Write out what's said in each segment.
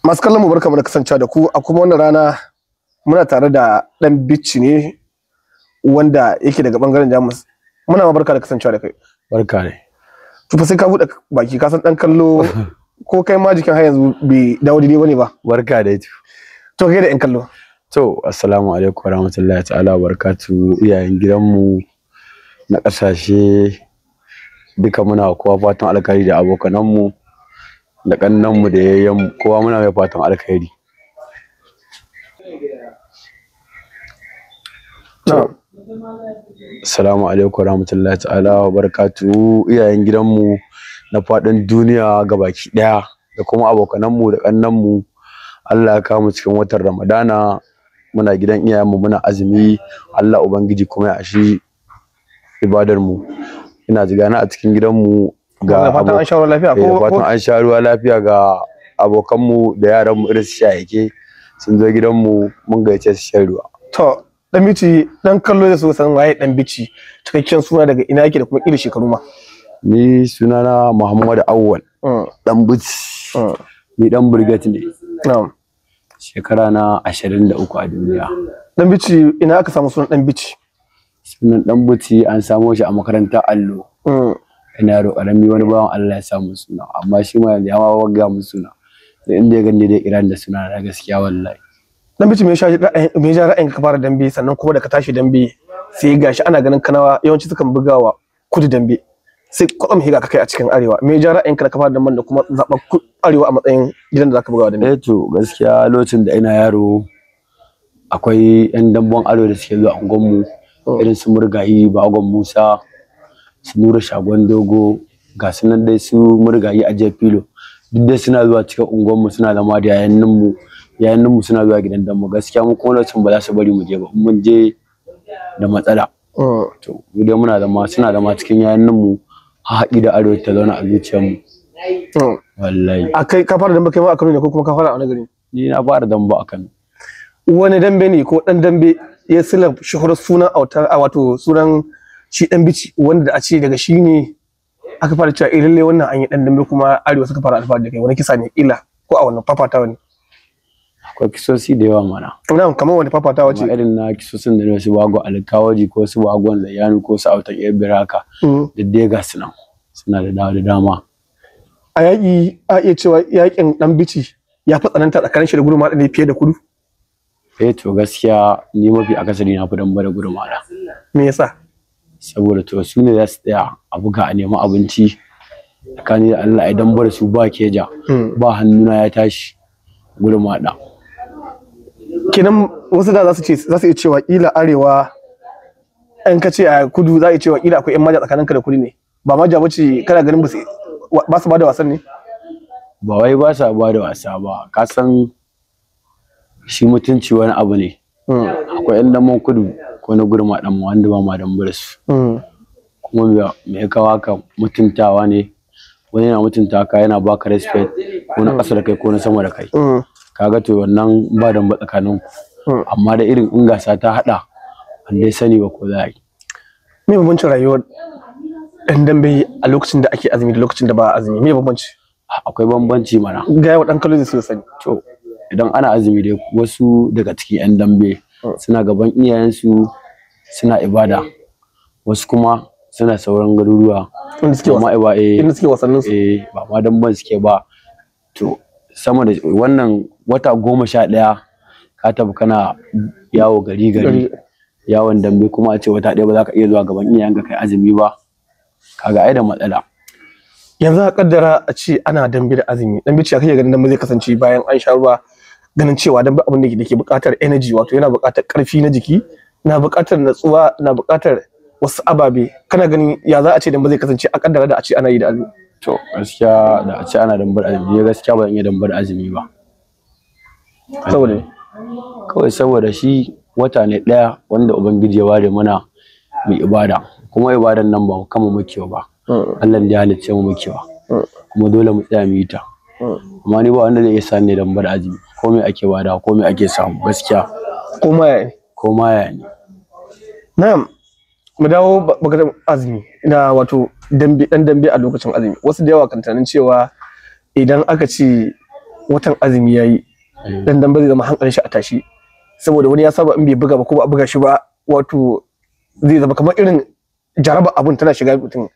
Masu kallon mu barkamu da kasancewa da ku a kuma wannan rana muna tare da dan bicci ne wanda yake daga bangaren Jamus. Muna ma barka da kasancewa da kai. Barka ne. To fa sai ka bude baki ka san dan kallo ko kai ma jikin har yanzu bai dawo daidai bane ba. Barka da ito. To kai da yan kallo. To assalamu alaikum warahmatullahi ta'ala wabarakatuh, iyayen gidanmu na kasashe duka muna kowa fatan alkhairi da abokananmu da kannanmu da yayyanmu kowa muna mai fatan alkhairi. Assalamu alaikum warahmatullahi ta'ala wabarakatuh, iyayen gidanmu na fadin duniya gabaki daya da kuma abokananmu da kannanmu. Allah ya kawo mu cikin watan Ramadana, muna gidan iyayenmu muna azumi. Allah ubangiji kuma ya ashi ibadar mu. Ina jigana a cikin gidanmu ga fatan an sha ruwa lafiya ko fatan an sha ruwa lafiya ga abokanmu da yaranmu irin su shayake sun zo gidanmu mun gaice su shan ruwa. To dan bici dan kallo da so san waye dan bici cikakken suna daga ina yake da kuma irin shekaru ma. Ni sunana Muhammad Awwal dan bici. Ni dan brigade ne. Na'am. Shekara na 23 a duniya. Dan bici ina aka samu sunan dan bici? Sunan dan bici an samo shi a makarantar allo. Ina yaro karami wani bawan Allah ya samu suna, amma shi ma yanzu ya ma wagga mu suna. Sai inda ya gani dai Iran da suna na gaskiya wallahi. Dan bici me ya ja ra'ayin ka fara dambe sannan kuma da ka tashi dambe sai gashi ana ganin kanawa yawanci sukan bugawa kudu dambe. Sai kwatsam higa ka kai a cikin arewa. Me ya ja ra'ayin ka da ka fara damben da kuma zaɓar arewa a matsayin gidan da zaka bugawa dambe? To gaskiya lokacin da ina yaro akwai yan damben arewa da suke zuwa unguwanmu irin su Murgayi Bagon Musa, su Nura Shagon Dogo, ga sunan dai su Murgayi a Filo. Duk dai suna zuwa cikin unguwanmu suna zama da yayanninmu suna zuwa gidan dambe. Gaskiya mu kuma lokacin ba za su bari mu je ba, mun je da matsala. To mu dai muna zama suna zama cikin yayanninmu haɗi da arewa ta zauna a zuciyarmu. Wallahi. Akai ka fara dambe kai ma a Kano ne ko kuma ka fara a wani gari? Ni na fara dambe a Kano. Wani dambe ne ko dan dambe ya sila shuhurar sunan autar a wato sunan shi dan bici wanda a ce daga shi ne aka fara cewa lalle wannan an yi dan dambe kuma arewa suka fara alfahari da kai, wani kisa ne illa ko a wannan fafatawa ne? Akwai kisosi da yawa mana. Na'am, kamar wani fafatawa ce? Irin na kisosin da su bago alkawaji ko su bagon layanu ko su autan ibiraka da dai ga sunan suna da dama. A yaƙi a iya cewa yaƙin dan bici ya fi tsananta tsakanin shi da gurma ne fiye da kudu? To gaskiya ni mafi akasari na fi damba da gurma da. Me yasa? Saboda to su ne za su tsaya a buga a nemi abinci tsakani da Allah, idan bar su ba keja ba hannuna ya tashi gurma da. Kenan wasu da za su iya cewa kila arewa in ka ce a kudu za a iya cewa kila akwai yan maja tsakaninka da kudu ne, ba maja bace kana ganin ba su ba da wasan ne? Ba wai ba sa ba da wasa ba, ka san shi mutunci wani abu ne. Akwai yan damban kudu ko na gurma dan wanda ba ma dan su. Kuma me ya kawo haka mutuntawa ne, wani yana mutunta ka yana baka respect ko na ƙasa da kai ko na sama da kai. Kaga to wannan ba dan ba tsakanin ku, amma da irin in gasa ta hada wanda ya sani ba ko za a yi. Me bambancin rayuwar dan dambe a lokacin da ake azumi da lokacin da ba azumi? Me bambanci? Akwai bambanci mana. Ga yawa dan kallo da su sani. To idan ana azumi dai wasu daga cikin yan dambe suna gaban iyayensu suna ibada, wasu kuma suna sauran garuruwa inda suke wasannin su. Ba ma damban suke ba. To sama da wannan wata 11 ka tafi kana yawo gari yawon dambe, kuma a ce wata ɗaya ba za ka iya zuwa gaban iyayenka kai azumi ba, kaga ai da matsala. Yanzu a kaddara a ce ana dambe da azumi, dan bici kake ganin dambe zai kasance bayan an sha ruwa, ganin cewa dambe abin da ke buƙatar energy, wato yana buƙatar ƙarfi na jiki, na buƙatar natsuwa, na buƙatar wasu ababe. Kana ganin ya za a ce dambe zai kasance a kaddara da a ce ana yi da azumi? To gaskiya da a ce ana dambe da azumi gaskiya ba zan iya dambe da azumi ba. Saboda kawai saboda shi wata ne ɗaya wanda ubangiji ya ware mana mai ibada, kuma ibadan nan ba kama muke ba. Allah da ya halicce mu muke ba, kuma dole mu tsaya mu yi ta. Amma ni ba wanda zai iya sani dambe da azumi, ko me ake bada ko me ake samu gaskiya. Ko ma ya ne. Na'am, mu dawo baka azumi ina wato dambe a lokacin azumi. Wasu da yawa kan tunanin cewa idan aka ce watan azumi yayi dan dambe zai zama hankalin shi a tashi saboda wani ya saba in bai buga ba ko ba a buga shi ba wato zai zama kamar irin jaraba abun tana shiga mutum.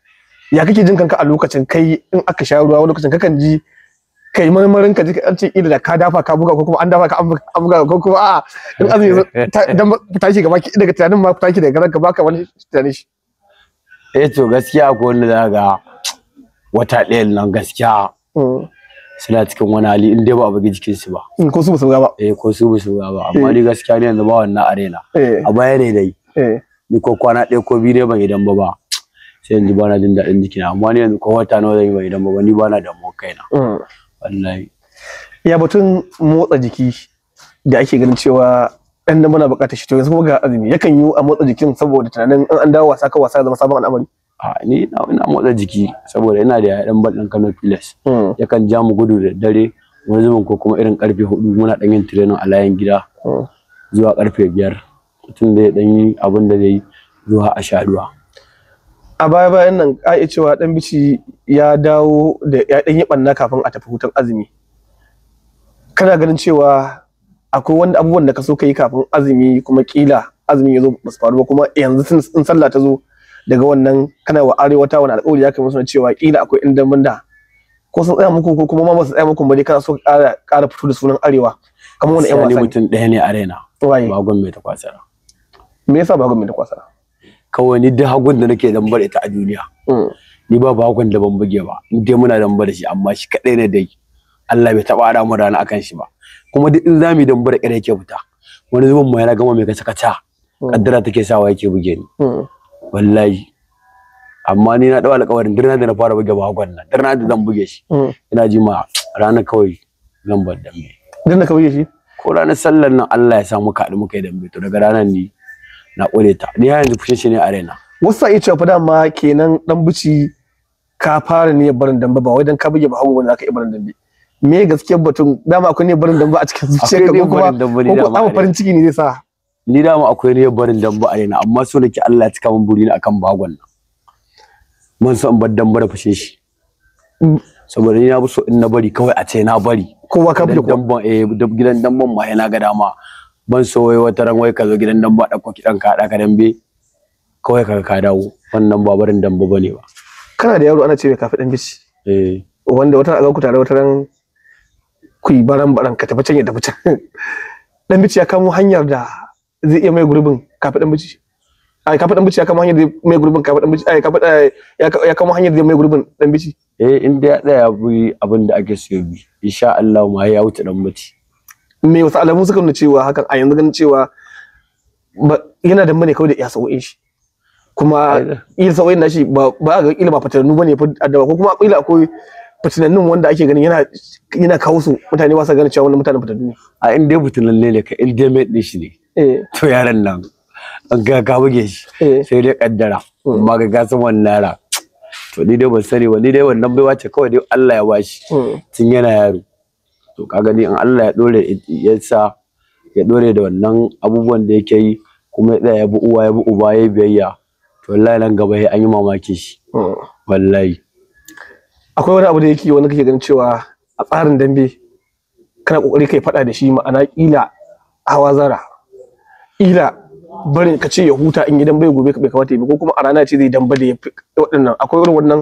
Ya kake jin kanka a lokacin kai in aka sha ruwa wani lokacin kakan ji kai marmarin ka ji an ce ila da ka dafa ka buga ko kuma an dafa ka an buga ko kuma a'a in azumi dan tashi gaba ki daga tunanin ma tashi daga ranka baka wani tunani shi. To gaskiya ko wanda za ga wata ɗayan nan gaskiya suna cikin wani hali in dai ba a bugi jikin su ba. Ko su ba su ba. Ko su ba su ba amma ni gaskiya ne yanzu ba wannan arena. A baya ne dai. Ni ko kwana ɗaya ko biyu ne ban yi damba ba. Sai yanzu bana jin daɗin jikina amma ni yanzu ko wata nawa zan yi ban yi damba ba ni bana damuwa kaina. Wallahi. Ya batun motsa jiki da ake ganin cewa ɗan damba na buƙatar shi to yanzu kuma ga azumi yakan yi a motsa jikin saboda tunanin an dawo wasa ka wasa zama sabon al'amari. Ni ina motsa jiki saboda ina da ɗan bal ɗin Kano Pilas. Yakan ja mu gudu da dare wani zubin ko kuma irin karfe 4 muna ɗan yin training a layin gida zuwa karfe 5 mutum zai ɗan yi abin da zai yi zuwa a sha ruwa. A baya bayan nan a iya cewa ɗan bici ya dawo da ya ɗan yi ɓanna kafin a tafi hutun azumi. Kana ganin cewa akwai wanda abubuwan da ka so ka yi kafin azumi kuma kila azumi ya zo ba su faru ba kuma yanzu in sallah ta zo daga wannan kana wa arewata wani alƙawari ya kai musu cewa kila akwai inda mun da ko sun tsaya muku ko kuma ma ba su tsaya muku ba dai kana so ka ƙara fito da sunan arewa kamar wani ƴan wasa. Mutum ɗaya ne arena. Bagon mai ta kwasara. Me yasa bagon mai ta kwasara? Kawai ni duk hagun da nake dambar ita a duniya. Ni ba bagon da ban buge ba. Ni dai muna dambar da shi amma shi kaɗai ne dai. Allah bai taɓa ara mu rana akan shi ba. Kuma duk in zamu dambar ƙare yake fita. Wani zubin mu yana gama mai kaca kaddara take sawa yake buge ni. Wallahi. Amma ni na dawo alƙawarin dirna da na fara buge bagon nan. Dirna da zan buge shi. Ina ji ma rana kawai zan bar dambe. Dirna ka buge shi? Ko ranar sallar nan Allah ya sa muka haɗu muka yi dambe to daga ranar ni na ƙure ta. Ni yanzu fushin shi ne a raina. Wasu iya cewa fa dama kenan dan bici ka fara ne barin dambe ba wai dan ka buge ba hagu wanda aka yi barin dambe. Me gaskiyar batun dama akwai ne barin dambe a cikin zuciyarka ko kuma farin ciki ne zai sa? Ni dama akwai ne barin dambe a raina amma so nake Allah ya cika min buri na akan bagon nan. Mun so in bar dambe da fushin shi. Saboda ni na bi so in na bari kawai a ce na bari. Kowa ka buge damban gidan damban ma yana ga dama. Ban so wai wata ran wai ka zo gidan damba ɗauko kiɗan ka haɗa ka dambe kawai ka dawo wannan ba barin dambe bane ba. Kana da yaro ana ce ka fi ɗan bici. Wanda wata ran ku tare wata ran ku yi baran ka tafi can ya tafi can. Ɗan bici ya kamo hanyar da zai iya mai gurbin kafi ɗan bici. Kafi ɗan bici ya kamo hanyar da mai gurbin kafi ɗan bici. Ya kamo hanyar da mai gurbin ɗan bici. In dai ya tsaya bi abin da ake so bi insha Allah ma ya wuce ɗan bici. Me wasu alamu suka nuna cewa hakan a yanzu ganin cewa yana da mane kawai da iya sau'in shi kuma iya sau'in nashi ba ga ila ba fatannu bane addawa ko kuma ila akwai fatanannun wanda ake ganin yana kawo su mutane ba sa ganin cewa wannan mutanen fatannu ne. In dai fitinalle ne ka in dai mai din shi ne to yaran nan an ga ka buge shi sai dai kaddara amma ga gasan wannan yara to ni dai ban sani ba ni dai wannan baiwa ce kawai dai Allah ya bashi tun yana yaro. To ka gani in Allah ya dore ya dore da wannan abubuwan da yake yi kuma ya bi uwa ya bi uba ya biyayya to wallahi nan gaba an yi mamaki shi wallahi. Akwai wani abu da yake wani kake ganin cewa a tsarin dambe kana kokari kai fada da shi ma'ana kila hawa zara kila barin ka ce ya huta in gidan bai gobe bai kamata ya bi ko kuma a rana ce zai damba da ya fi waɗannan akwai irin wannan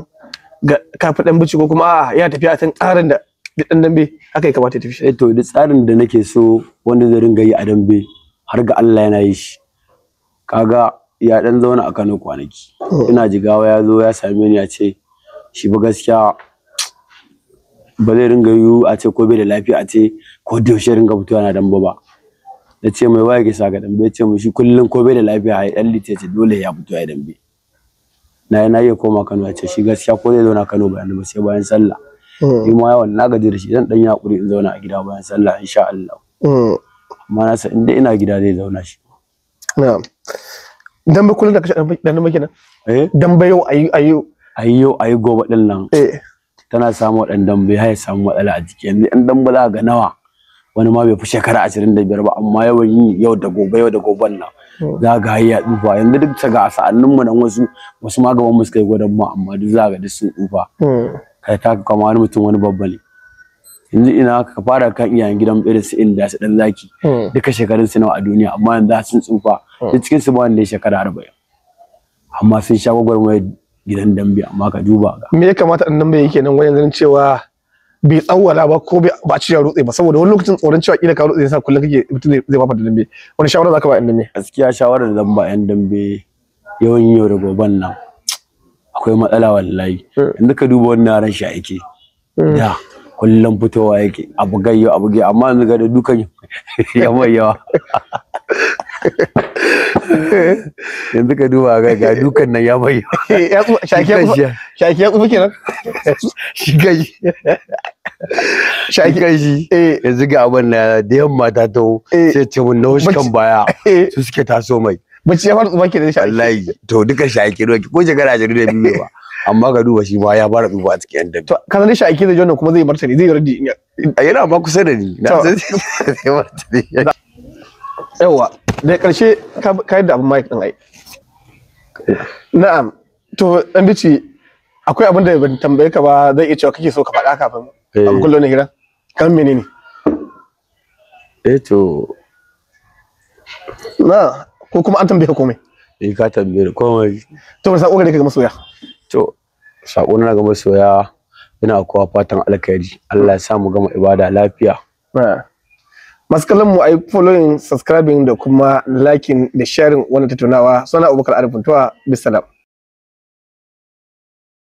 ga kafi dan bici ko kuma ya tafi a can tsarin da dan dambe haka ya kamata ya tafi. To da tsarin da nake so wanda zai ringa yi a dambe har ga Allah yana yi shi. Kaga ya dan zauna a Kano kwanaki. Ina jigawa ya zo ya same ni ya ce shi ba gaskiya ba zai ringa yi a ce ko bai da lafiya a ce ko da yaushe ringa fitowa na dambe ba. Na ce mai waye ke saka dambe ya ce mu shi kullum ko bai da lafiya ya dan lite ce dole ya fito ya dambe. Na iya koma Kano ya ce shi gaskiya ko zai zauna Kano bayan ba sai bayan sallah. Ni ma yawan na gaji da shi zan dan yi hakuri in zauna a gida bayan sallah insha Allah. Amma na san inda ina gida zai zauna shi. Na'am. Dambe kullum da kashe dan dambe kenan. Dambe yau ayi gobe din nan. Tana samu dan dambe ya samu matsala a jiki yanzu in dambe za ga nawa wani ma bai fi shekara 25 ba amma yawan yi yau da goben nan. Za ga ya tsufa yanzu duk ta ga sa'annin mu nan wasu ma gaban mu suka yi gwadon mu amma duk za ga duk sun tsufa. Kai ta kama wani mutum wani babba ne. yanzu ina ka fara kan iyayen gidan irin su inda su dan zaki duka shekarun su nawa a duniya amma yanzu sun tsufa da cikin su ba wanda ya shekara 40 amma sun sha gwagwarmayar gidan dambe amma ka duba ga me ya kamata dan dambe yake nan wajen ganin cewa bai tsawwala ba ko ba ci ya rutse ba saboda wani lokacin tsoron cewa kila ka rutse yasa kullum kake mutum zai fafa da dambe wani shawara zaka ba yan dambe gaskiya shawarar da zan ba yan dambe yawan yau da goban nan akwai matsala wallahi yanzu ka duba wannan ran shi yake da kullum fitowa yake abu gayyo amma yanzu ga da dukan ya mai yawa yanzu ka duba ga dukan nan ya mai yawa shaki ya tsufa kenan shi kai shi yanzu ga abin da yamma ta taho sai ce mun nawo shi kan baya su suke taso mai bacci ya fara tsufa kenan shaki wallahi to duka shaki ko shekara 22 ba amma ga duba shi ma ya fara tsufa a cikin yan dabi to kana da shaki da jonnan kuma zai martani zai raddi yana ba kusa da ni na san zai martani yawa da karshe ka yadda abin mic din ai na'am to dan bici akwai abin da ban tambaye ka ba zai iya cewa kake so ka faɗa kafin abu kullum na hira kan menene to na ko kuma an tambaye ka komai ka tambaye komai to wani sako gare ka ga masoya to sako na ga masoya ina kowa fatan alkhairi Allah ya sa mu gama ibada lafiya masu kallon mu ai following subscribing da kuma liking da sharing wannan tattaunawa suna Abubakar Arif Funtuwa bisalam